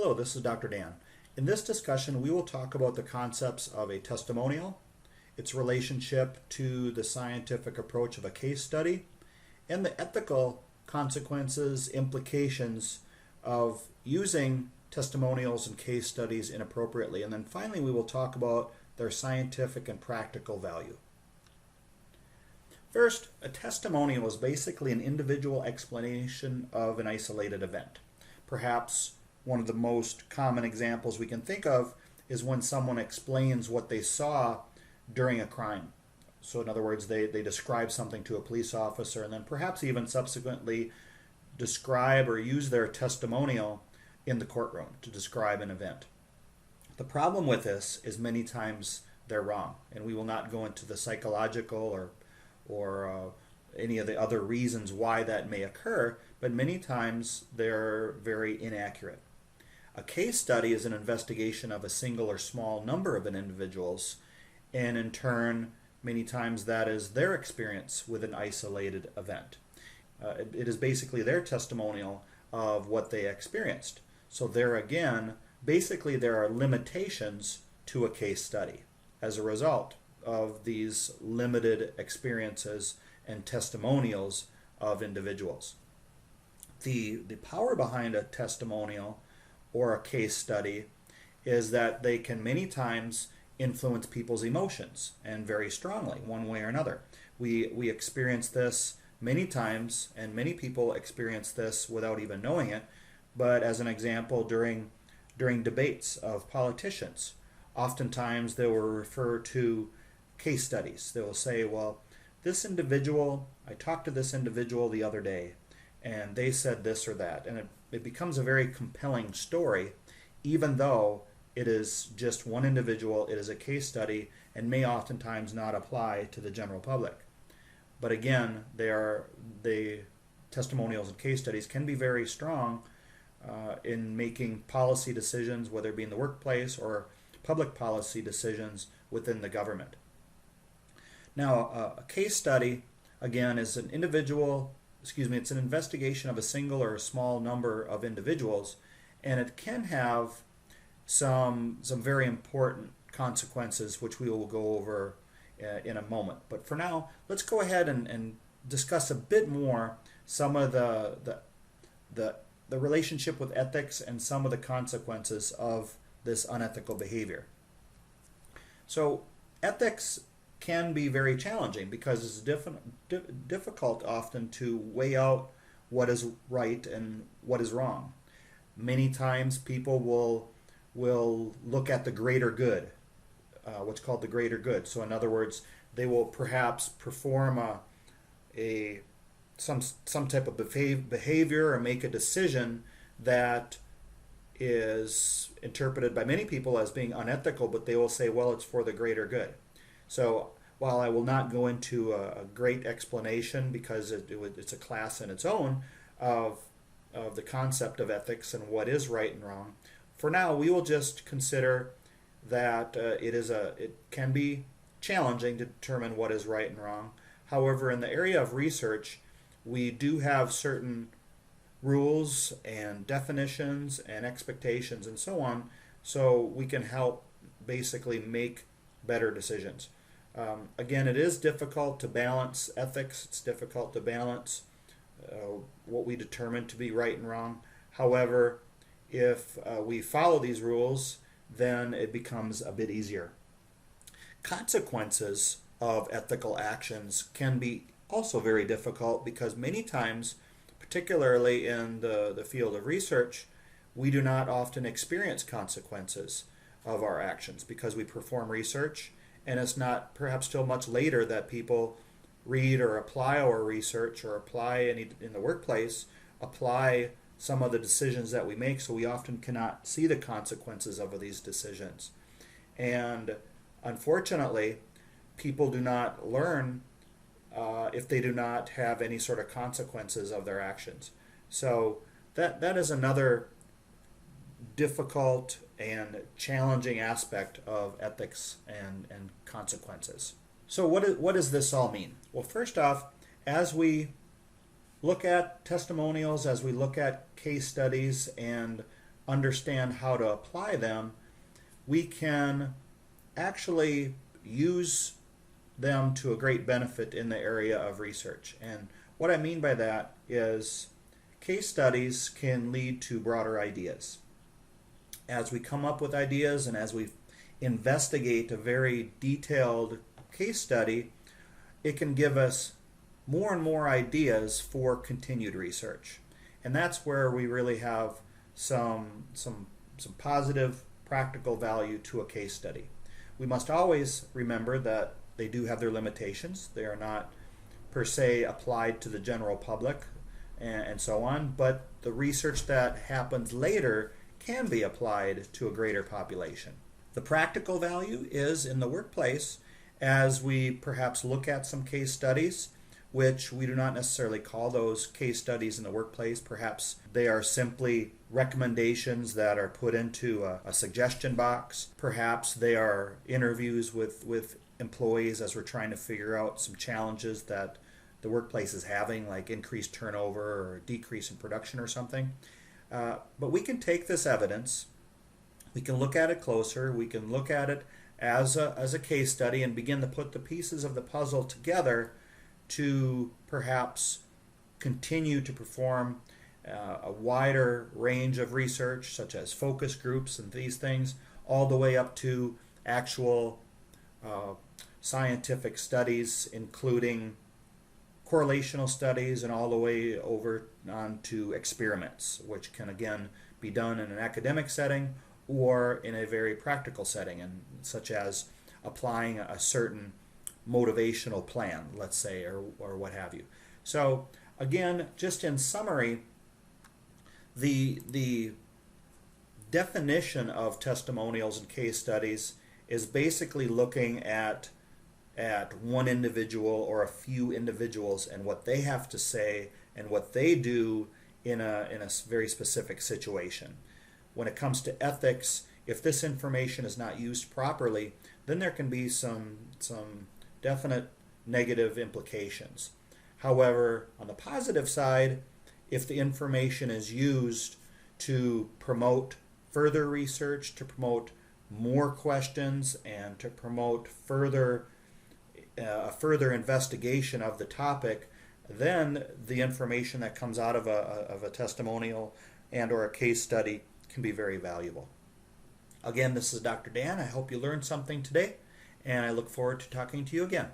Hello, this is Dr. Dan. In this discussion, we will talk about the concepts of a testimonial, its relationship to the scientific approach of a case study, and the ethical consequences, implications of using testimonials and case studies inappropriately. And then finally, we will talk about their scientific and practical value. First, a testimonial is basically an individual explanation of an isolated event. Perhaps one of the most common examples we can think of is when someone explains what they saw during a crime. So in other words, they describe something to a police officer and then perhaps even subsequently describe or use their testimonial in the courtroom to describe an event. The problem with this is many times they're wrong, and we will not go into the psychological or any of the other reasons why that may occur, but many times they're very inaccurate. A case study is an investigation of a single or small number of individuals, and in turn, many times that is their experience with an isolated event. It is basically their testimonial of what they experienced. So there again, basically there are limitations to a case study as a result of these limited experiences and testimonials of individuals. The power behind a testimonial or a case study is that they can many times influence people's emotions, and very strongly, one way or another. We experience this many times, and many people experience this without even knowing it. But as an example, during debates of politicians, oftentimes they will refer to case studies. They will say, well, this individual, I talked to this individual the other day, and they said this or that. And it becomes a very compelling story, even though it is just one individual, it is a case study, and may oftentimes not apply to the general public. But again, the testimonials and case studies can be very strong in making policy decisions, whether it be in the workplace or public policy decisions within the government. Now, a case study, again, is an it's an investigation of a single or a small number of individuals, and it can have some very important consequences, which we will go over in a moment. But for now, let's go ahead and discuss a bit more some of the relationship with ethics and some of the consequences of this unethical behavior. So ethics can be very challenging because it's difficult often to weigh out what is right and what is wrong. Many times people will look at the greater good, what's called the greater good. So in other words, they will perhaps perform some type of behavior or make a decision that is interpreted by many people as being unethical, but they will say, well, it's for the greater good. So while I will not go into a great explanation because it's a class in its own of the concept of ethics and what is right and wrong, for now we will just consider that it can be challenging to determine what is right and wrong. However, in the area of research, we do have certain rules and definitions and expectations and so on, so we can help basically make better decisions. Again, it is difficult to balance ethics. It's difficult to balance what we determine to be right and wrong. However, if we follow these rules, then it becomes a bit easier. Consequences of ethical actions can be also very difficult because many times, particularly in the field of research, we do not often experience consequences of our actions because we perform research, and it's not perhaps till much later that people read or apply our research or apply in the workplace, apply some of the decisions that we make, so we often cannot see the consequences of these decisions. And unfortunately, people do not learn if they do not have any sort of consequences of their actions. So that is another difficult and challenging aspect of ethics and consequences. So what does this all mean? Well, first off, as we look at testimonials, as we look at case studies and understand how to apply them, we can actually use them to a great benefit in the area of research. And what I mean by that is case studies can lead to broader ideas. As we come up with ideas and as we investigate a very detailed case study, it can give us more and more ideas for continued research. And that's where we really have some positive practical value to a case study. We must always remember that they do have their limitations. They are not per se applied to the general public and so on, but the research that happens later can be applied to a greater population. The practical value is in the workplace as we perhaps look at some case studies, which we do not necessarily call those case studies in the workplace. Perhaps they are simply recommendations that are put into a suggestion box. Perhaps they are interviews with employees as we're trying to figure out some challenges that the workplace is having, like increased turnover or decrease in production or something. But we can take this evidence, we can look at it closer, we can look at it as a case study and begin to put the pieces of the puzzle together to perhaps continue to perform a wider range of research, such as focus groups and these things, all the way up to actual scientific studies, including correlational studies, and all the way over on to experiments, which can again be done in an academic setting or in a very practical setting, and such as applying a certain motivational plan, let's say, or what have you. So again, just in summary, the definition of testimonials and case studies is basically looking at one individual or a few individuals and what they have to say and what they do in a very specific situation. When it comes to ethics, if this information is not used properly, then there can be some definite negative implications. However, on the positive side, if the information is used to promote further research, to promote more questions, and to promote further investigation of the topic, then the information that comes out of a testimonial and or a case study can be very valuable. Again, this is Dr. Dan. I hope you learned something today, and I look forward to talking to you again.